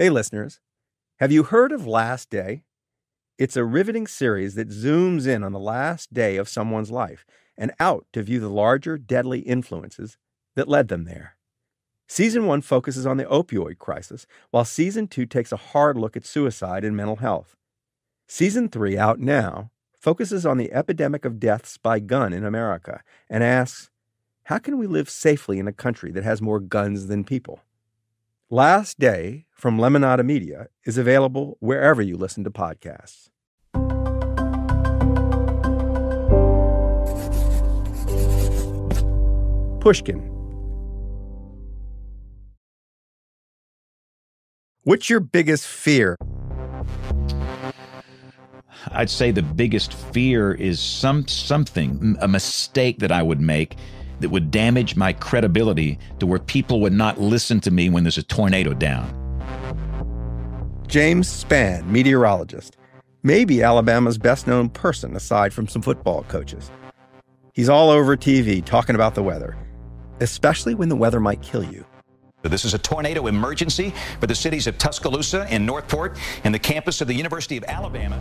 Hey, listeners. Have you heard of Last Day? It's a riveting series that zooms in on the last day of someone's life and out to view the larger, deadly influences that led them there. Season 1 focuses on the opioid crisis, while Season 2 takes a hard look at suicide and mental health. Season 3, out now, focuses on the epidemic of deaths by gun in America and asks, how can we live safely in a country that has more guns than people? Last Day from Lemonada Media is available wherever you listen to podcasts. Pushkin. What's your biggest fear? I'd say the biggest fear is something, a mistake that I would make that would damage my credibility to where people would not listen to me when there's a tornado down. James Spann, meteorologist, maybe Alabama's best-known person aside from some football coaches. He's all over TV talking about the weather, especially when the weather might kill you. This is a tornado emergency for the cities of Tuscaloosa and Northport and the campus of the University of Alabama.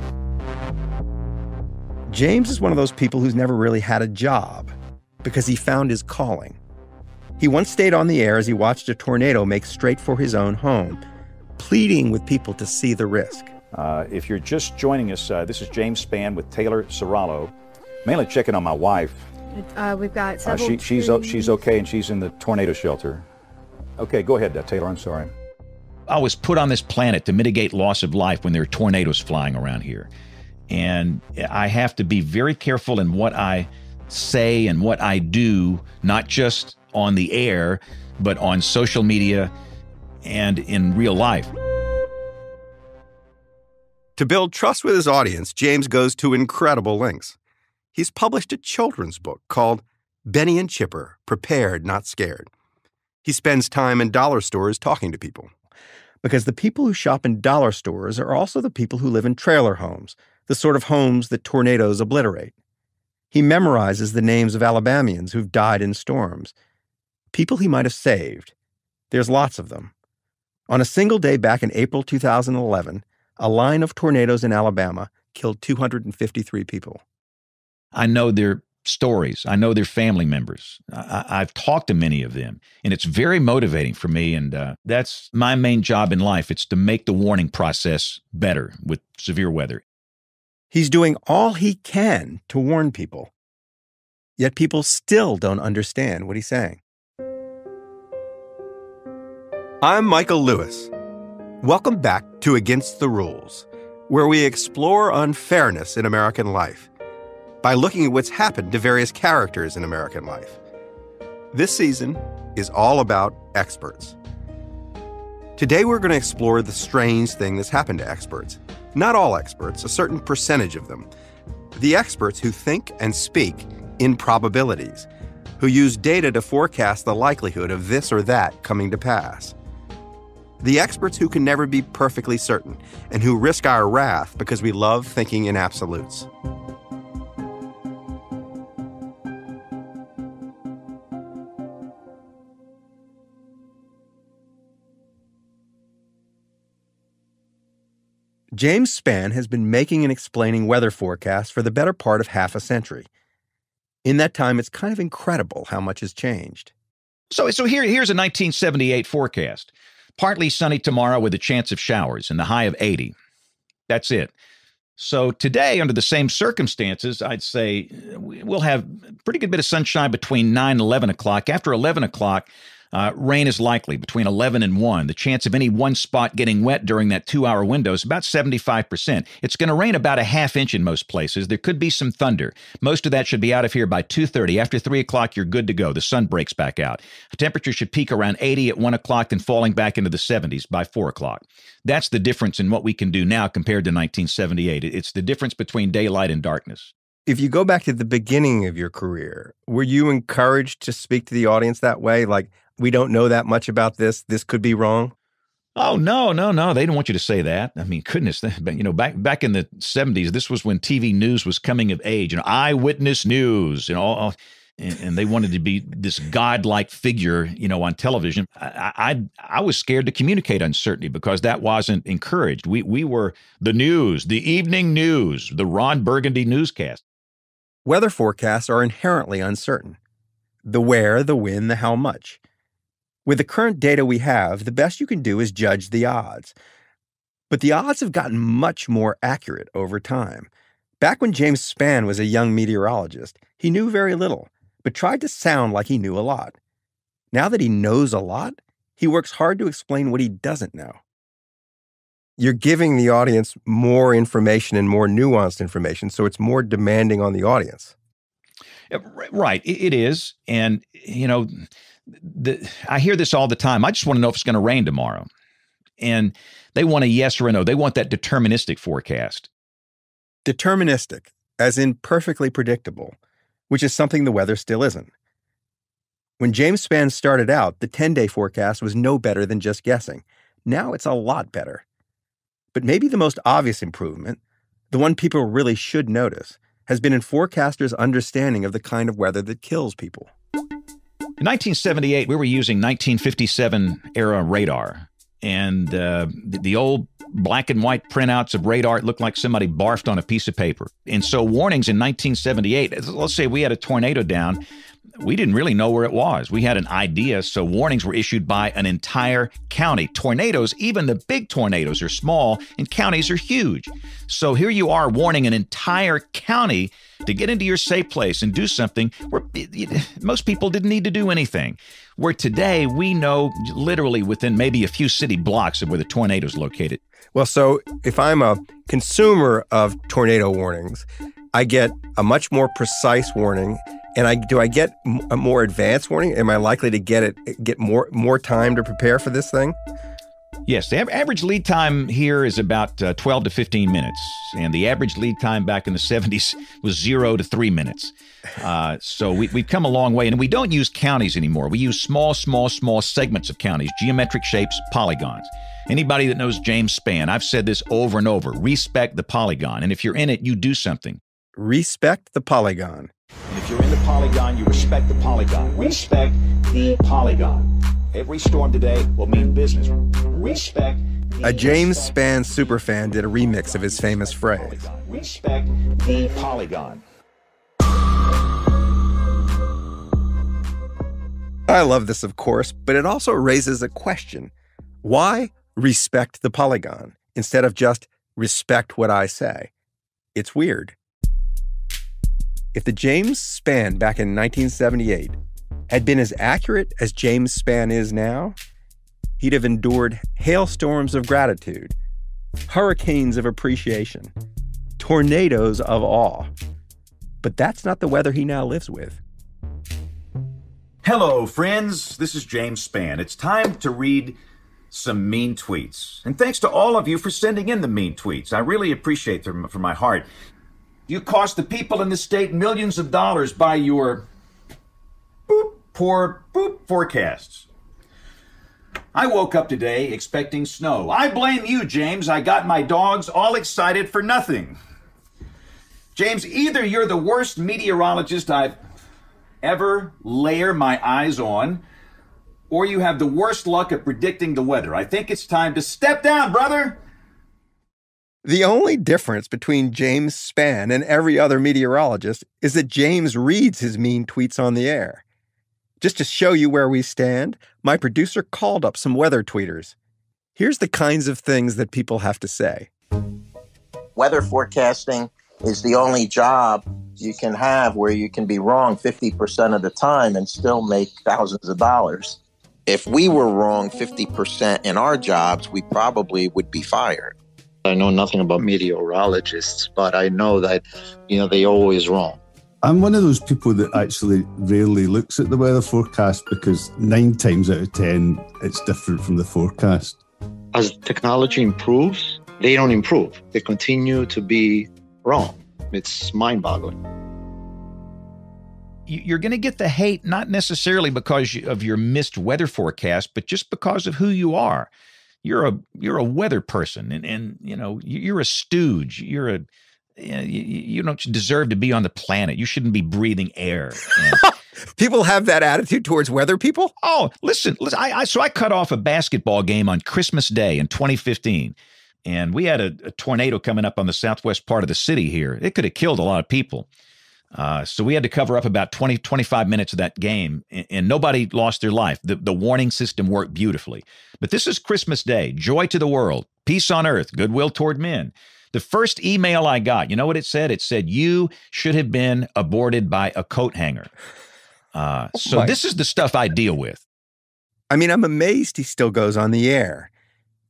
James is one of those people who's never really had a job because he found his calling. He once stayed on the air as he watched a tornado make straight for his own home, pleading with people to see the risk. If you're just joining us, this is James Spann with Taylor Serralo. Mainly checking on my wife. We've got several she's okay, and she's in the tornado shelter. Okay, go ahead, Taylor. I'm sorry. I was put on this planet to mitigate loss of life when there are tornadoes flying around here. And I have to be very careful in what I say and what I do, not just on the air, but on social media and in real life. To build trust with his audience, James goes to incredible lengths. He's published a children's book called Benny and Chipper, Prepared, Not Scared. He spends time in dollar stores talking to people, because the people who shop in dollar stores are also the people who live in trailer homes, the sort of homes that tornadoes obliterate. He memorizes the names of Alabamians who've died in storms, people he might have saved. There's lots of them. On a single day back in April 2011, a line of tornadoes in Alabama killed 253 people. I know their stories. I know their family members. I've talked to many of them, and it's very motivating for me, and that's my main job in life. It's to make the warning process better with severe weather. He's doing all he can to warn people, yet people still don't understand what he's saying. I'm Michael Lewis. Welcome back to Against the Rules, where we explore unfairness in American life by looking at what's happened to various characters in American life. This season is all about experts. Today we're going to explore the strange thing that's happened to experts. Not all experts, a certain percentage of them. The experts who think and speak in probabilities, who use data to forecast the likelihood of this or that coming to pass. The experts who can never be perfectly certain and who risk our wrath because we love thinking in absolutes. James Spann has been making and explaining weather forecasts for the better part of half a century. In that time, it's kind of incredible how much has changed. So here's a 1978 forecast. Partly sunny tomorrow with a chance of showers and the high of 80. That's it. So today, under the same circumstances, I'd say we'll have a pretty good bit of sunshine between 9 and 11 o'clock. After 11 o'clock, rain is likely between 11 and 1. The chance of any one spot getting wet during that 2-hour window is about 75%. It's going to rain about a half inch in most places. There could be some thunder. Most of that should be out of here by 2:30. After 3 o'clock, you're good to go. The sun breaks back out. The temperature should peak around 80 at 1 o'clock and falling back into the 70s by 4 o'clock. That's the difference in what we can do now compared to 1978. It's the difference between daylight and darkness. If you go back to the beginning of your career, were you encouraged to speak to the audience that way? Like, we don't know that much about this. This could be wrong. Oh, no. They don't want you to say that. I mean, goodness, back in the 70s, this was when TV news was coming of age, eyewitness news, and they wanted to be this godlike figure, on television. I was scared to communicate uncertainty because that wasn't encouraged. We were the news, the evening news, the Ron Burgundy newscast. Weather forecasts are inherently uncertain. The where, the when, the how much. With the current data we have, the best you can do is judge the odds. But the odds have gotten much more accurate over time. Back when James Spann was a young meteorologist, he knew very little, but tried to sound like he knew a lot. Now that he knows a lot, he works hard to explain what he doesn't know. You're giving the audience more information and more nuanced information, so it's more demanding on the audience. Right, it is. And, I hear this all the time. I just want to know if it's going to rain tomorrow. And they want a yes or a no. They want that deterministic forecast. Deterministic, as in perfectly predictable, which is something the weather still isn't. When James Spann started out, the 10-day forecast was no better than just guessing. Now it's a lot better. But maybe the most obvious improvement, the one people really should notice, has been in forecasters' understanding of the kind of weather that kills people. In 1978, we were using 1957-era radar. And the old black and white printouts of radar, it looked like somebody barfed on a piece of paper. And so warnings in 1978, let's say we had a tornado down, we didn't really know where it was. We had an idea, so warnings were issued by an entire county. Tornadoes, even the big tornadoes, are small, and counties are huge. So here you are warning an entire county to get into your safe place and do something where most people didn't need to do anything. Where today, we know literally within maybe a few city blocks of where the tornado is located. Well, so if I'm a consumer of tornado warnings, I get a much more precise warning. And do I get a more advanced warning? Am I likely to get more time to prepare for this thing? Yes, the average lead time here is about 12 to 15 minutes. And the average lead time back in the 70s was 0 to 3 minutes. So we've come a long way. And we don't use counties anymore. We use small segments of counties, geometric shapes, polygons. Anybody that knows James Spann, I've said this over and over, respect the polygon. And if you're in it, you do something. Respect the polygon. And if you're in the polygon, you respect the polygon. Respect the polygon. Every storm today will mean business. Respect a James Spann superfan did a remix of his famous phrase. Respect the polygon. I love this, of course, but it also raises a question. Why respect the polygon instead of just respect what I say? It's weird. If the James Spann back in 1978 had been as accurate as James Spann is now, he'd have endured hailstorms of gratitude, hurricanes of appreciation, tornadoes of awe. But that's not the weather he now lives with. Hello, friends. This is James Spann. It's time to read some mean tweets. And thanks to all of you for sending in the mean tweets. I really appreciate them from my heart. You cost the people in this state millions of dollars by your poor forecasts. I woke up today expecting snow. I blame you, James. I got my dogs all excited for nothing. James, either you're the worst meteorologist I've ever layer my eyes on, or you have the worst luck at predicting the weather. I think it's time to step down, brother. The only difference between James Spann and every other meteorologist is that James reads his mean tweets on the air. Just to show you where we stand, my producer called up some weather tweeters. Here's the kinds of things that people have to say. Weather forecasting is the only job you can have where you can be wrong 50% of the time and still make thousands of dollars. If we were wrong 50% in our jobs, we probably would be fired. I know nothing about meteorologists, but I know that, they're always wrong. I'm one of those people that actually rarely looks at the weather forecast because 9 times out of 10, it's different from the forecast. As technology improves, they don't improve. They continue to be wrong. It's mind-boggling. You're going to get the hate, not necessarily because of your missed weather forecast, but just because of who you are. You're a weather person, and you're a stooge. You don't deserve to be on the planet. You shouldn't be breathing air. And People have that attitude towards weather people? Oh, listen. So I cut off a basketball game on Christmas Day in 2015, and we had a tornado coming up on the southwest part of the city here. It could have killed a lot of people. So we had to cover up about 25 minutes of that game, and nobody lost their life. The warning system worked beautifully. But this is Christmas Day, joy to the world, peace on earth, goodwill toward men. The first email I got, you know what it said? It said, you should have been aborted by a coat hanger. So this is the stuff I deal with. I mean, I'm amazed he still goes on the air.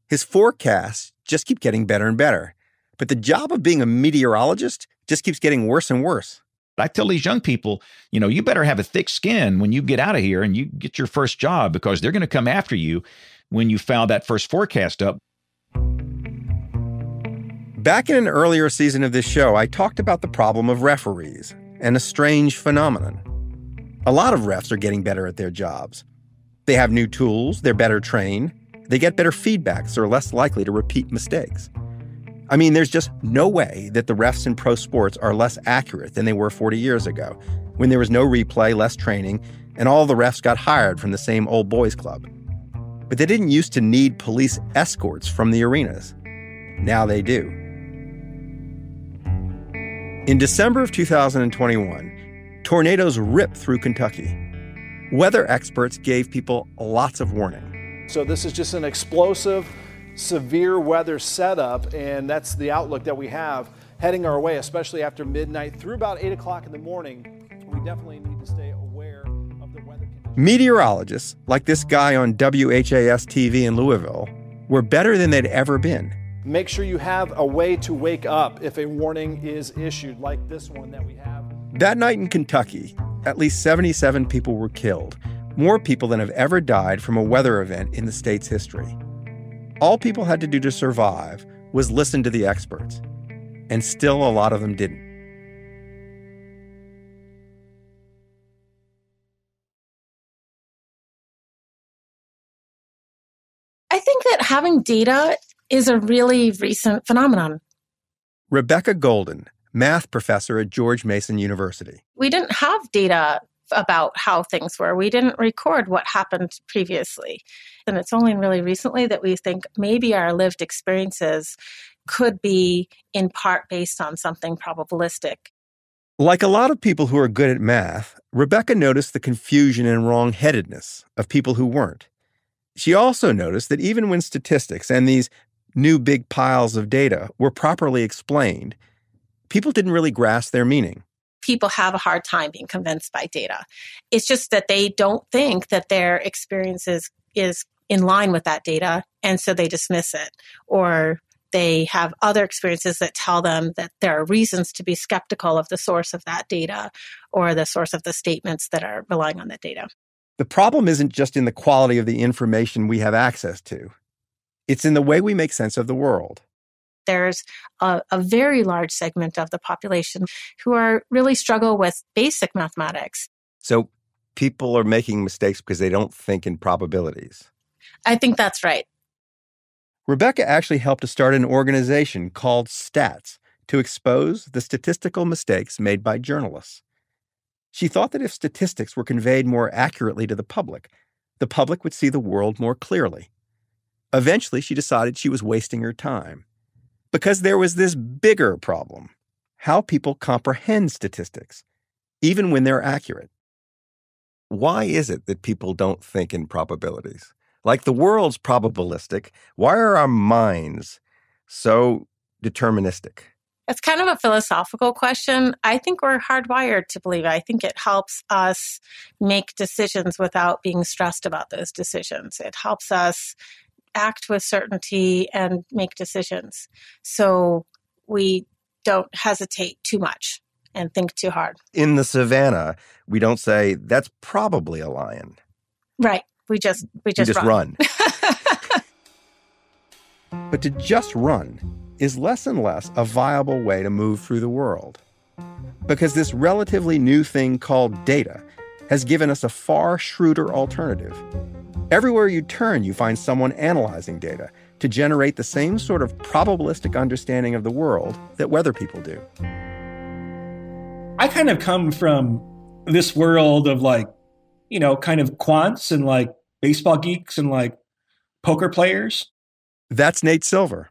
His forecasts just keep getting better and better. But the job of being a meteorologist just keeps getting worse and worse. I tell these young people, you better have a thick skin when you get out of here and you get your first job, because they're going to come after you when you foul that first forecast up. Back in an earlier season of this show, I talked about the problem of referees and a strange phenomenon. A lot of refs are getting better at their jobs. They have new tools, they're better trained, they get better feedback, so they're less likely to repeat mistakes. I mean, there's just no way that the refs in pro sports are less accurate than they were 40 years ago, when there was no replay, less training, and all the refs got hired from the same old boys club. But they didn't used to need police escorts from the arenas. Now they do. In December of 2021, tornadoes ripped through Kentucky. Weather experts gave people lots of warning. So this is just an explosive, severe weather setup, and that's the outlook that we have heading our way, especially after midnight through about 8 o'clock in the morning. We definitely need to stay aware of the weather conditions. Meteorologists, like this guy on WHAS TV in Louisville, were better than they'd ever been. Make sure you have a way to wake up if a warning is issued, like this one that we have. That night in Kentucky, at least 77 people were killed, more people than have ever died from a weather event in the state's history. All people had to do to survive was listen to the experts, and still a lot of them didn't. I think that having data is a really recent phenomenon. Rebecca Golden, math professor at George Mason University. We didn't have data about how things were. We didn't record what happened previously. And it's only really recently that we think maybe our lived experiences could be in part based on something probabilistic. Like a lot of people who are good at math, Rebecca noticed the confusion and wrong-headedness of people who weren't. She also noticed that even when statistics and these new big piles of data were properly explained, people didn't really grasp their meaning. People have a hard time being convinced by data. It's just that they don't think that their experiences is in line with that data, and so they dismiss it. Or they have other experiences that tell them that there are reasons to be skeptical of the source of that data or the source of the statements that are relying on that data. The problem isn't just in the quality of the information we have access to. It's in the way we make sense of the world. There's a very large segment of the population who are really struggle with basic mathematics. So people are making mistakes because they don't think in probabilities. I think that's right. Rebecca actually helped to start an organization called STATS to expose the statistical mistakes made by journalists. She thought that if statistics were conveyed more accurately to the public would see the world more clearly. Eventually, she decided she was wasting her time. Because there was this bigger problem: how people comprehend statistics, even when they're accurate. Why is it that people don't think in probabilities? Like the world's probabilistic, why are our minds so deterministic? It's kind of a philosophical question. I think we're hardwired to believe it. I think it helps us make decisions without being stressed about those decisions. It helps us act with certainty and make decisions. So we don't hesitate too much and think too hard. In the savannah, we don't say, that's probably a lion. Right. We just run. But to just run is less and less a viable way to move through the world. Because this relatively new thing called data has given us a far shrewder alternative. Everywhere you turn, you find someone analyzing data to generate the same sort of probabilistic understanding of the world that weather people do. I kind of come from this world of like, kind of quants and like baseball geeks and like poker players. That's Nate Silver.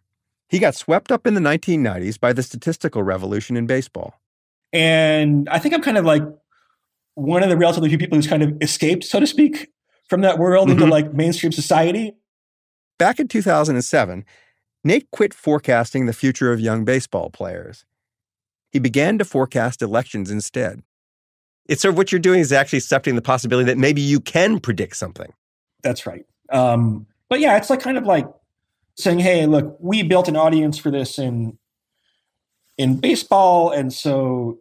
He got swept up in the 1990s by the statistical revolution in baseball. And I think I'm kind of like one of the relatively few people who's kind of escaped, so to speak, from that world into like mainstream society. Back in 2007, Nate quit forecasting the future of young baseball players. He began to forecast elections instead. It's sort of what you're doing is actually accepting the possibility that maybe you can predict something. That's right. But yeah, it's like kind of like saying, hey, look, we built an audience for this in baseball, and so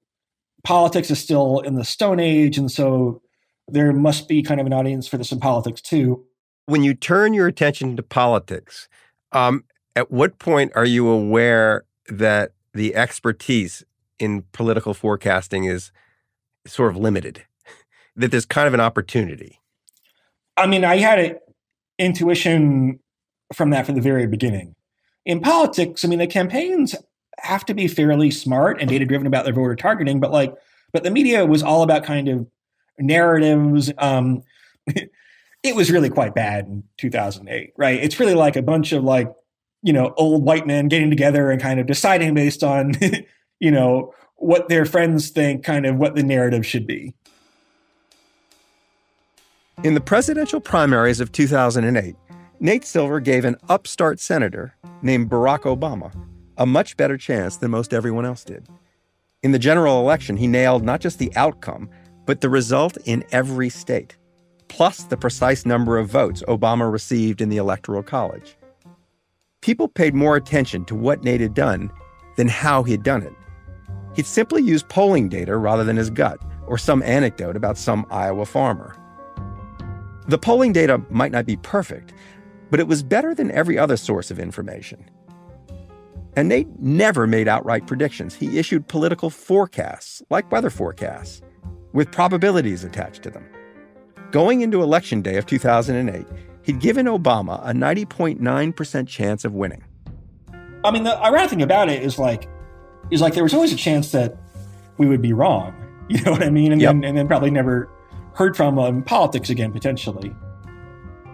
politics is still in the Stone Age, and so there must be kind of an audience for this in politics too. When you turn your attention to politics, at what point are you aware that the expertise in political forecasting is sort of limited, that there's kind of an opportunity? I mean, I had an intuition from that from the very beginning. In politics, I mean, the campaigns have to be fairly smart and data-driven about their voter targeting, but the media was all about kind of narratives. It was really quite bad in 2008, right? It's really like a bunch of like, old white men getting together and kind of deciding based on, what their friends think, kind of what the narrative should be. In the presidential primaries of 2008, Nate Silver gave an upstart senator named Barack Obama a much better chance than most everyone else did. In the general election, he nailed not just the outcome, but the result in every state, plus the precise number of votes Obama received in the Electoral College. People paid more attention to what Nate had done than how he'd done it. He'd simply used polling data rather than his gut or some anecdote about some Iowa farmer. The polling data might not be perfect, but it was better than every other source of information. And Nate never made outright predictions. He issued political forecasts, like weather forecasts, with probabilities attached to them. Going into Election Day of 2008, he'd given Obama a 90.9% chance of winning. I mean, the ironic thing about it is like there was always a chance that we would be wrong. You know what I mean? And then probably never heard from in politics again, potentially.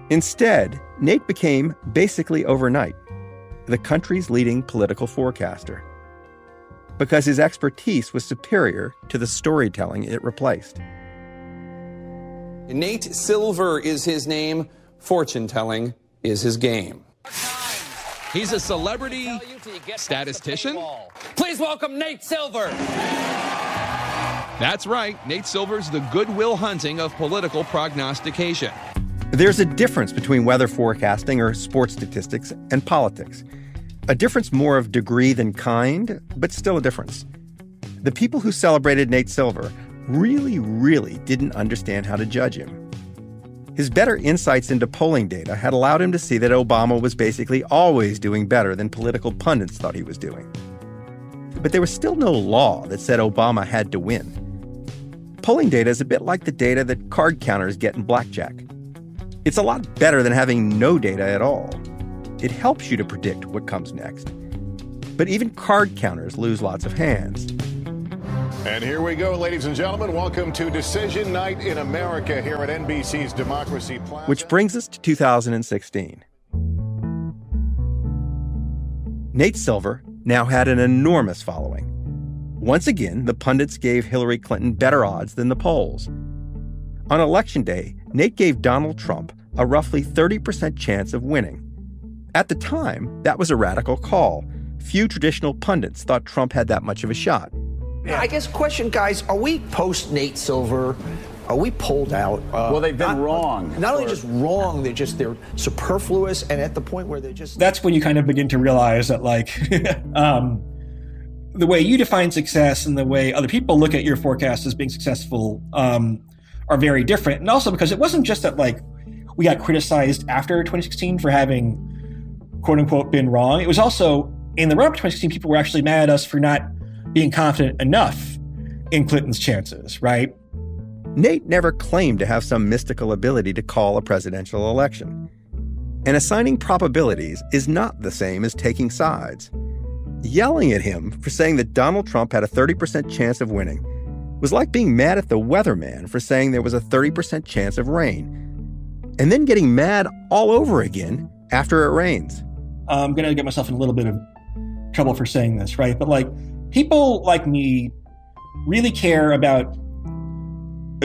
Instead, Nate became, basically overnight, the country's leading political forecaster, because his expertise was superior to the storytelling it replaced. Nate Silver is his name. Fortune-telling is his game. He's a celebrity statistician. Please welcome Nate Silver. That's right. Nate Silver's the Goodwill Hunting of political prognostication. There's a difference between weather forecasting or sports statistics and politics. A difference more of degree than kind, but still a difference. The people who celebrated Nate Silver really didn't understand how to judge him. His better insights into polling data had allowed him to see that Obama was basically always doing better than political pundits thought he was doing. But there was still no law that said Obama had to win. Polling data is a bit like the data that card counters get in blackjack. It's a lot better than having no data at all. It helps you to predict what comes next. But even card counters lose lots of hands. And here we go, ladies and gentlemen. Welcome to Decision Night in America here at NBC's Democracy Plaza. Which brings us to 2016. Nate Silver now had an enormous following. Once again, the pundits gave Hillary Clinton better odds than the polls. On Election Day, Nate gave Donald Trump a roughly 30% chance of winning. At the time, that was a radical call. Few traditional pundits thought Trump had that much of a shot. I guess question, guys, are we post Nate Silver? Are we pulled out? Well, they've been wrong. Not only just wrong, they're superfluous, and at the point where they're just... That's when you kind of begin to realize that, like, the way you define success and the way other people look at your forecast as being successful are very different. And also because it wasn't just that, like, we got criticized after 2016 for having, quote unquote, been wrong. It was also, in the run-up to 2016, people were actually mad at us for not being confident enough in Clinton's chances, right? Nate never claimed to have some mystical ability to call a presidential election. And assigning probabilities is not the same as taking sides. Yelling at him for saying that Donald Trump had a 30% chance of winning was like being mad at the weatherman for saying there was a 30% chance of rain, and then getting mad all over again after it rains. I'm going to get myself in a little bit of trouble for saying this, right? But like, people like me really care about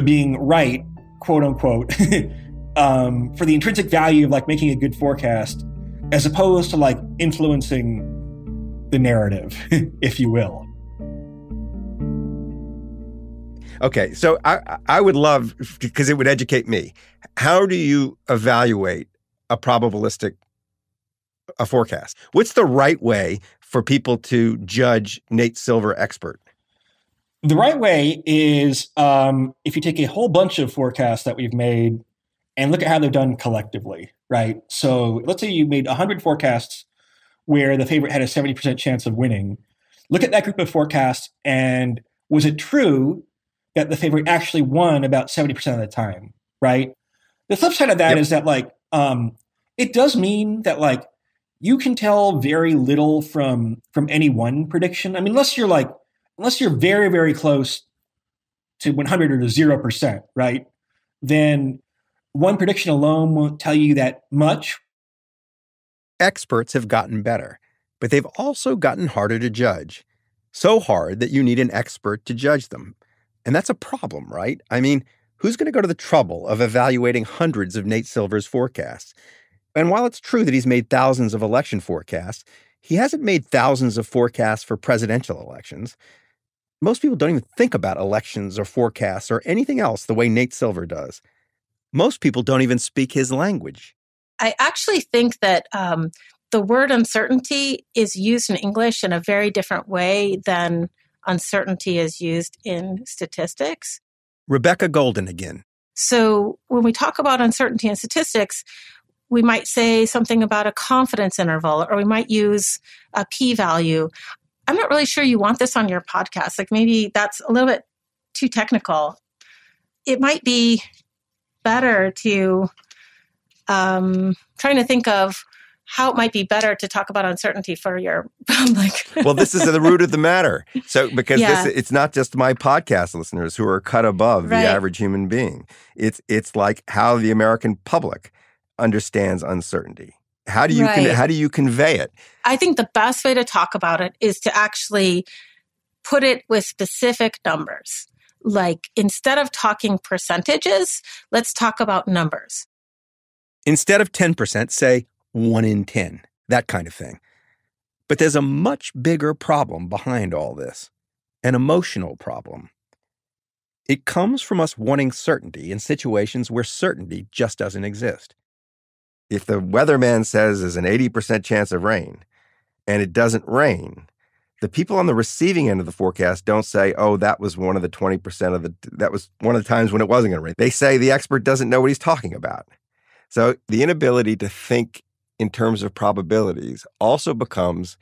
being right, quote unquote, for the intrinsic value of like making a good forecast, as opposed to like influencing the narrative, if you will. Okay, so I would love, because it would educate me, how do you evaluate a probabilistic forecast? What's the right way for people to judge Nate Silver expert? The right way is if you take a whole bunch of forecasts that we've made and look at how they're done collectively, right? So let's say you made 100 forecasts where the favorite had a 70% chance of winning. Look at that group of forecasts, and was it true that the favorite actually won about 70% of the time, right? The flip side of that is that like, it does mean that like, you can tell very little from any one prediction. I mean, unless you're very, very close to 100 or to 0%, right? Then one prediction alone won't tell you that much. Experts have gotten better, but they've also gotten harder to judge. So hard that you need an expert to judge them. And that's a problem, right? I mean, who's going to go to the trouble of evaluating hundreds of Nate Silver's forecasts? And while it's true that he's made thousands of election forecasts, he hasn't made thousands of forecasts for presidential elections. Most people don't even think about elections or forecasts or anything else the way Nate Silver does. Most people don't even speak his language. I actually think that the word uncertainty is used in English in a very different way than uncertainty is used in statistics. Rebecca Golden again. So when we talk about uncertainty in statistics, we might say something about a confidence interval, or we might use a p-value. I'm not really sure you want this on your podcast. Like maybe that's a little bit too technical. It might be better to, trying to think of how it might be better to talk about uncertainty for your public. Well, this is the root of the matter. So, because it's not just my podcast listeners who are cut above the average human being. It's like how the American public understands uncertainty. How do you convey it? I think the best way to talk about it is to actually put it with specific numbers. Like instead of talking percentages, let's talk about numbers. Instead of 10%, say 1 in 10, that kind of thing. But there's a much bigger problem behind all this, an emotional problem. It comes from us wanting certainty in situations where certainty just doesn't exist. If the weatherman says there's an 80% chance of rain and it doesn't rain, the people on the receiving end of the forecast don't say, oh, that was one of the 20% that was one of the times when it wasn't going to rain. They say the expert doesn't know what he's talking about. So the inability to think in terms of probabilities also becomes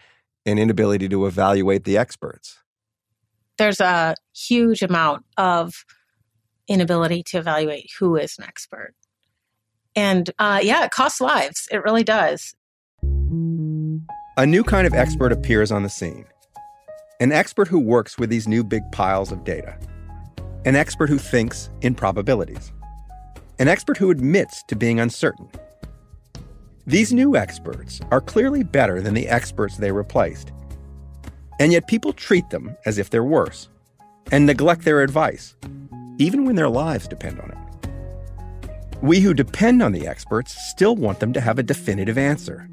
an inability to evaluate the experts. There's a huge amount of inability to evaluate who is an expert. And it costs lives. It really does. A new kind of expert appears on the scene. An expert who works with these new big piles of data. An expert who thinks in probabilities. An expert who admits to being uncertain. These new experts are clearly better than the experts they replaced. And yet people treat them as if they're worse and neglect their advice, even when their lives depend on it. We who depend on the experts still want them to have a definitive answer.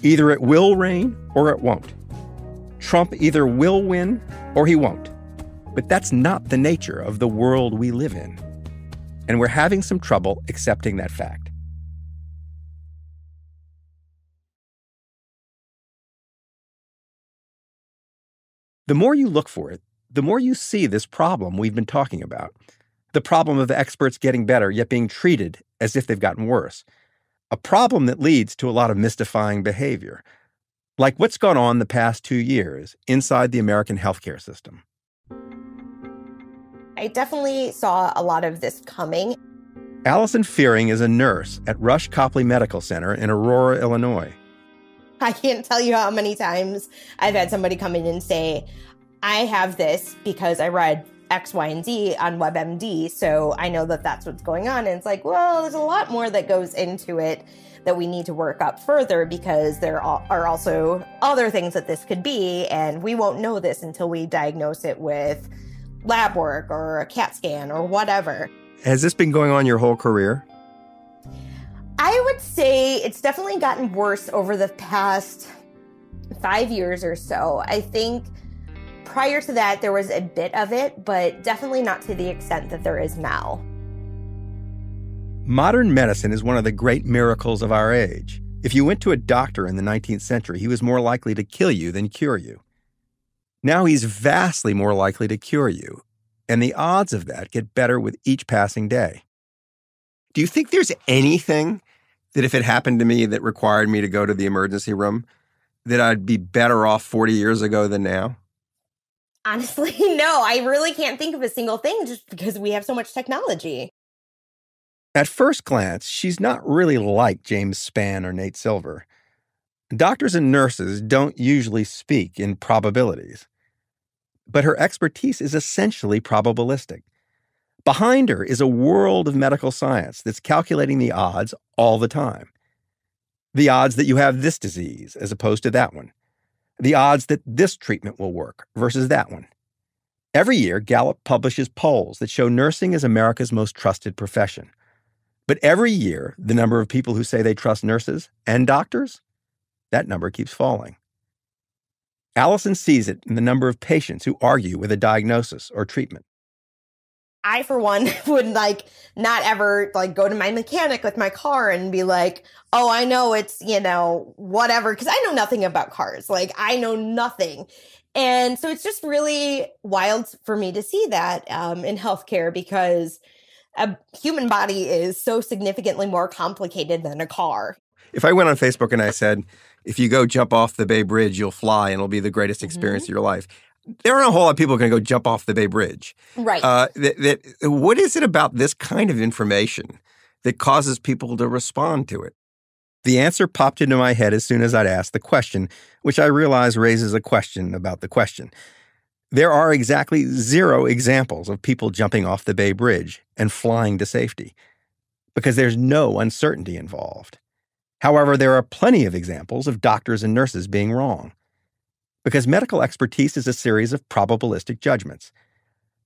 Either it will rain or it won't. Trump either will win or he won't. But that's not the nature of the world we live in. And we're having some trouble accepting that fact. The more you look for it, the more you see this problem we've been talking about. The problem of the experts getting better, yet being treated as if they've gotten worse. A problem that leads to a lot of mystifying behavior, like what's gone on the past 2 years inside the American healthcare system. I definitely saw a lot of this coming. Allison Fearing is a nurse at Rush Copley Medical Center in Aurora, Illinois. I can't tell you how many times I've had somebody come in and say, I have this because I read X, Y, and Z on WebMD, so I know that that's what's going on. And it's like, well, there's a lot more that goes into it that we need to work up further, because there are also other things that this could be, and we won't know this until we diagnose it with lab work or a CAT scan or whatever. Has this been going on your whole career? I would say it's definitely gotten worse over the past 5 years or so. I think prior to that, there was a bit of it, but definitely not to the extent that there is now. Modern medicine is one of the great miracles of our age. If you went to a doctor in the 19th century, he was more likely to kill you than cure you. Now he's vastly more likely to cure you, and the odds of that get better with each passing day. Do you think there's anything that if it happened to me that required me to go to the emergency room, that I'd be better off 40 years ago than now? Honestly, no, I really can't think of a single thing just because we have so much technology. At first glance, she's not really like James Spann or Nate Silver. Doctors and nurses don't usually speak in probabilities. But her expertise is essentially probabilistic. Behind her is a world of medical science that's calculating the odds all the time. The odds that you have this disease as opposed to that one. The odds that this treatment will work versus that one. Every year, Gallup publishes polls that show nursing is America's most trusted profession. But every year, the number of people who say they trust nurses and doctors, that number keeps falling. Allison sees it in the number of patients who argue with a diagnosis or treatment. I, for one, would not ever go to my mechanic with my car and be like, oh, I know it's, whatever, because I know nothing about cars. I know nothing. And so it's just really wild for me to see that in healthcare, because a human body is so significantly more complicated than a car. If I went on Facebook and I said, if you go jump off the Bay Bridge, you'll fly and it'll be the greatest experience of your life, there aren't a whole lot of people going to go jump off the Bay Bridge. Right. What is it about this kind of information that causes people to respond to it? The answer popped into my head as soon as I'd asked the question, which I realize raises a question about the question. There are exactly 0 examples of people jumping off the Bay Bridge and flying to safety, because there's no uncertainty involved. However, there are plenty of examples of doctors and nurses being wrong, because medical expertise is a series of probabilistic judgments.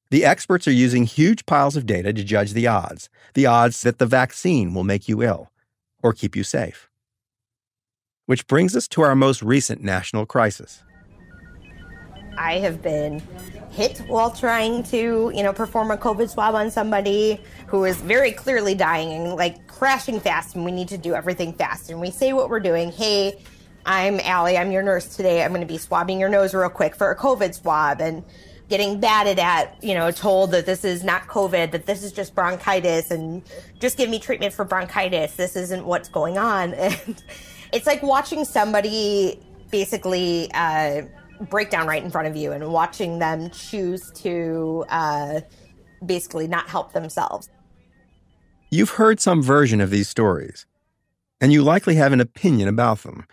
The experts are using huge piles of data to judge the odds that the vaccine will make you ill or keep you safe. Which brings us to our most recent national crisis. I have been hit while trying to, perform a COVID swab on somebody who is very clearly dying and crashing fast, and we need to do everything fast. And we say what we're doing. Hey, I'm Allie. I'm your nurse today. I'm going to be swabbing your nose real quick for a COVID swab, and getting batted at, told that this is not COVID, that this is just bronchitis, and just give me treatment for bronchitis. This isn't what's going on. And it's like watching somebody basically break down right in front of you and watching them choose to basically not help themselves. You've heard some version of these stories, and you likely have an opinion about them.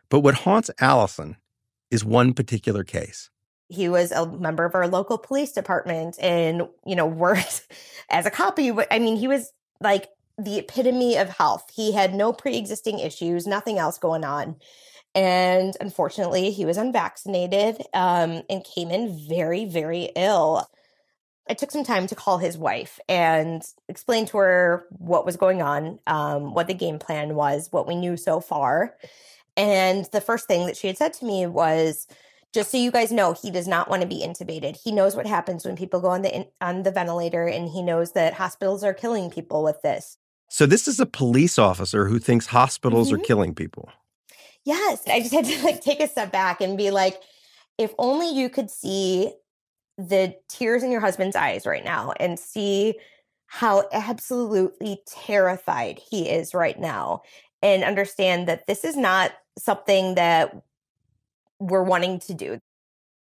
But what haunts Allison is one particular case. He was a member of our local police department and, worked as a cop. He was the epitome of health. He had no pre-existing issues, nothing else going on. And unfortunately, he was unvaccinated and came in very, very ill. I took some time to call his wife and explain to her what was going on, what the game plan was, what we knew so far. And the first thing that she had said to me was, just so you guys know, he does not want to be intubated. He knows what happens when people go on the ventilator, and he knows that hospitals are killing people with this. So this is a police officer who thinks hospitals are killing people. Yes. I just had to take a step back and be like, if only you could see the tears in your husband's eyes right now and see how absolutely terrified he is right now, and understand that this is not something that we're wanting to do.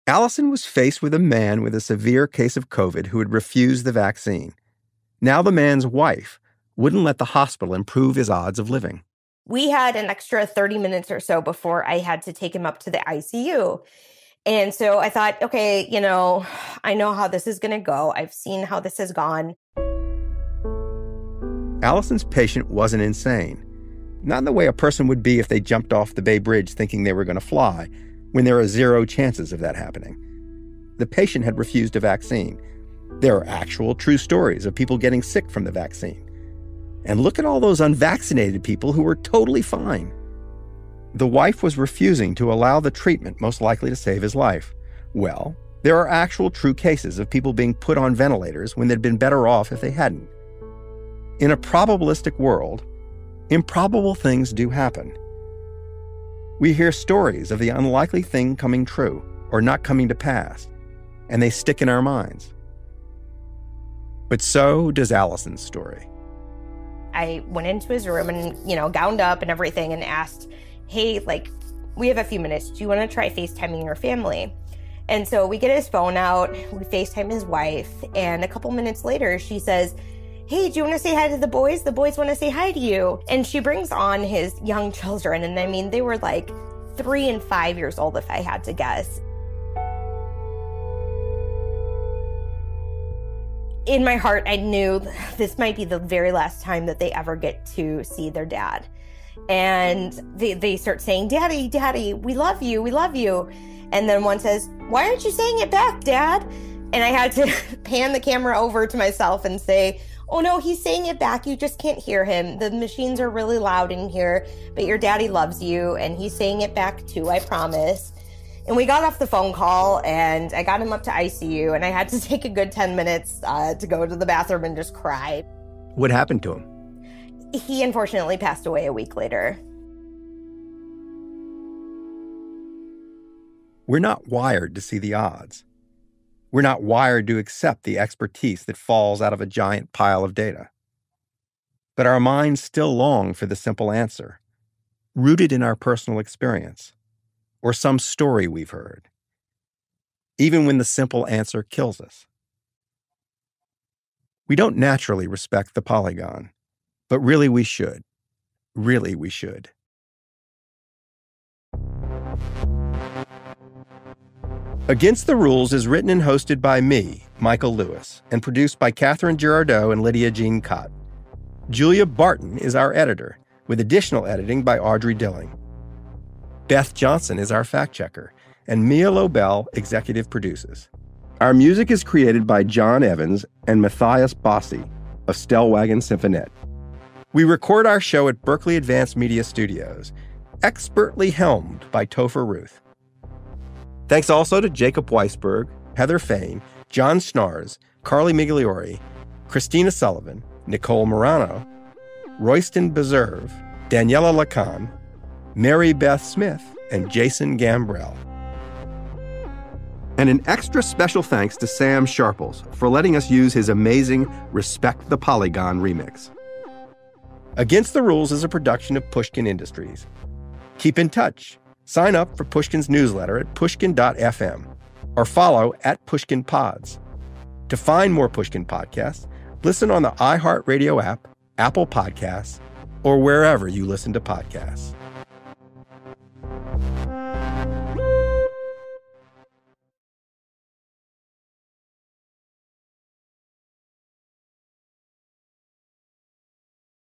Allison was faced with a man with a severe case of COVID who had refused the vaccine. Now the man's wife wouldn't let the hospital improve his odds of living. We had an extra 30 minutes or so before I had to take him up to the ICU. And so I thought, okay, you know, I know how this is going to go. I've seen how this has gone. Allison's patient wasn't insane. Not in the way a person would be if they jumped off the Bay Bridge thinking they were going to fly, when there are zero chances of that happening. The patient had refused a vaccine. There are actual true stories of people getting sick from the vaccine. And look at all those unvaccinated people who were totally fine. The wife was refusing to allow the treatment most likely to save his life. Well, there are actual true cases of people being put on ventilators when they'd been better off if they hadn't. In a probabilistic world, improbable things do happen. We hear stories of the unlikely thing coming true or not coming to pass, and they stick in our minds. But so does Allison's story. I went into his room and, you know, gowned up and everything and asked, hey, like, we have a few minutes. Do you want to try FaceTiming your family? And so we get his phone out, we FaceTime his wife, and a couple minutes later she says, hey, do you want to say hi to the boys? The boys want to say hi to you. And she brings on his young children. And I mean, they were like 3 and 5 years old, if I had to guess. In my heart, I knew this might be the very last time that they ever get to see their dad. And they start saying, Daddy, Daddy, we love you, we love you. And then one says, why aren't you saying it back, Dad? And I had to pan the camera over to myself and say, oh no, he's saying it back. You just can't hear him. The machines are really loud in here, but your daddy loves you and he's saying it back too, I promise. And we got off the phone call and I got him up to ICU and I had to take a good 10 minutes to go to the bathroom and just cry. What happened to him? He unfortunately passed away a week later. We're not wired to see the odds. We're not wired to accept the expertise that falls out of a giant pile of data. But our minds still long for the simple answer, rooted in our personal experience, or some story we've heard, even when the simple answer kills us. We don't naturally respect the Polygon, but really we should. Really we should. Against the Rules is written and hosted by me, Michael Lewis, and produced by Catherine Girardeau and Lydia Jean Cott. Julia Barton is our editor, with additional editing by Audrey Dilling. Beth Johnson is our fact-checker, and Mia Lobel executive produces. Our music is created by John Evans and Matthias Bossi of Stellwagen Symphonette. We record our show at Berkeley Advanced Media Studios, expertly helmed by Topher Ruth. Thanks also to Jacob Weisberg, Heather Fain, John Schnars, Carly Migliori, Christina Sullivan, Nicole Morano, Royston Beserve, Daniela Lacan, Mary Beth Smith, and Jason Gambrell. And an extra special thanks to Sam Sharples for letting us use his amazing Respect the Polygon remix. Against the Rules is a production of Pushkin Industries. Keep in touch. Sign up for Pushkin's newsletter at pushkin.fm or follow @PushkinPods. To find more Pushkin podcasts, listen on the iHeartRadio app, Apple Podcasts, or wherever you listen to podcasts.